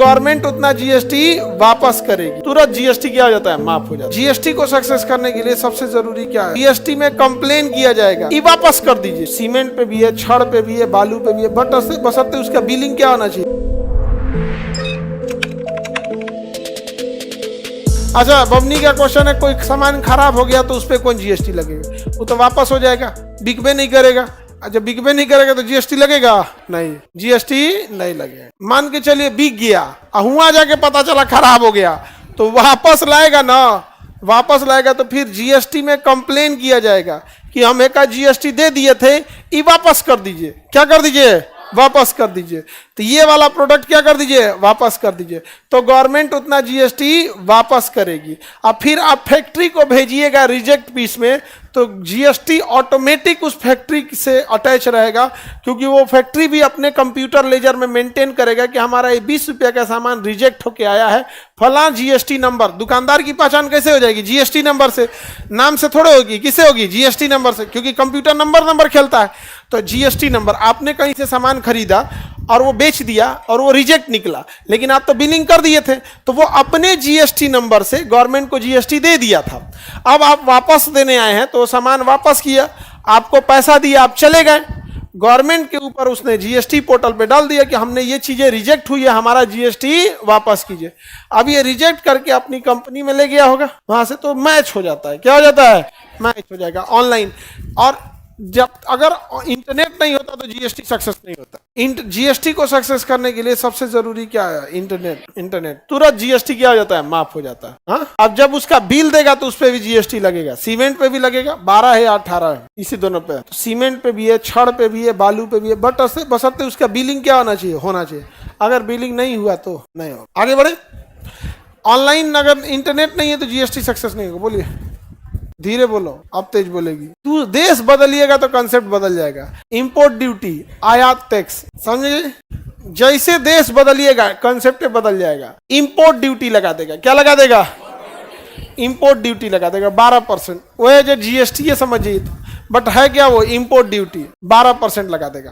Government उतना GST वापस करेगी, तुरंत जीएसटी क्या हो जाता है, माफ हो जाता है। जीएसटी को सक्सेस करने के लिए सबसे जरूरी क्या है, जीएसटी में कंप्लेन किया जाएगा, ये वापस कर दीजिए। सीमेंट पे भी है, छड़ पे भी है, बालू पे भी है, बट बशर्ते उसका बिलिंग क्या होना चाहिए। अच्छा, बबनी का क्वेश्चन है, कोई सामान खराब हो गया तो उस पर कौन जीएसटी लगेगा, वो तो वापस हो जाएगा, बिकबे नहीं करेगा। अच्छा, बिकबे नहीं करेगा तो जीएसटी लगेगा नहीं, जीएसटी नहीं लगेगा। मान के चलिए बिक गया, हुआ जाके पता चला खराब हो गया, तो वापस लाएगा ना, वापस लाएगा तो फिर जीएसटी में कंप्लेन किया जाएगा कि हम एक जीएसटी दे दिए थे, ये वापस कर दीजिए। क्या कर दीजिए, वापस कर दीजिए। तो ये वाला प्रोडक्ट क्या कर दीजिए, वापस कर दीजिए। तो गवर्नमेंट उतना जीएसटी वापस करेगी। अब फिर आप फैक्ट्री को भेजिएगा रिजेक्ट पीस में, तो जीएसटी ऑटोमेटिक उस फैक्ट्री से अटैच रहेगा, क्योंकि वो फैक्ट्री भी अपने कंप्यूटर लेजर में मेंटेन करेगा कि हमारा ये 20 रुपये का सामान रिजेक्ट होके आया है, फला जीएसटी नंबर। दुकानदार की पहचान कैसे हो जाएगी, जीएसटी नंबर से, नाम से थोड़े होगी, किससे होगी, जीएसटी नंबर से, क्योंकि कंप्यूटर नंबर खेलता है। तो जीएसटी नंबर, आपने कहीं से सामान खरीदा और वो बेच दिया और वो रिजेक्ट निकला, लेकिन आप तो बिलिंग कर दिए थे, तो वो अपने जीएसटी नंबर से गवर्नमेंट को जीएसटी दे दिया था। अब आप वापस देने आए हैं, तो सामान वापस किया, आपको पैसा दिया, आप चले गए, गवर्नमेंट के ऊपर उसने जीएसटी पोर्टल पे डाल दिया कि हमने ये चीजें रिजेक्ट हुई है, हमारा जीएसटी वापस कीजिए। अब ये रिजेक्ट करके अपनी कंपनी में ले गया होगा, वहां से तो मैच हो जाता है। क्या हो जाता है, मैच हो जाएगा ऑनलाइन। और जब अगर इंटरनेट नहीं होता तो जीएसटी सक्सेस नहीं होता। जीएसटी को सक्सेस करने के लिए सबसे जरूरी क्या है, इंटरनेट। तुरंत जीएसटी क्या हो जाता है, माफ हो जाता है। हाँ? अब जब उसका बिल देगा तो उस पर भी जीएसटी लगेगा, सीमेंट पे भी लगेगा, 12 है या 18 है, इसी दोनों पे। तो सीमेंट पे भी है, छड़ पे भी है, बालू पे भी है, बट बशर्ते उसका बिलिंग क्या होना चाहिए। अगर बिलिंग नहीं हुआ तो नहीं होगा। आगे बढ़े। ऑनलाइन अगर इंटरनेट नहीं है तो जीएसटी सक्सेस नहीं होगा। बोलिए, धीरे बोलो, अब तेज बोलेगी। तू देश बदलिएगा तो कंसेप्ट बदल जाएगा। इंपोर्ट ड्यूटी, आयात टैक्स, समझे, जैसे देश बदलिएगा कंसेप्ट बदल जाएगा। इंपोर्ट ड्यूटी लगा देगा, क्या लगा देगा, इंपोर्ट ड्यूटी लगा देगा 12%। वो है जो जीएसटी है, समझिए, बट है क्या वो, इंपोर्ट ड्यूटी 12% लगा देगा।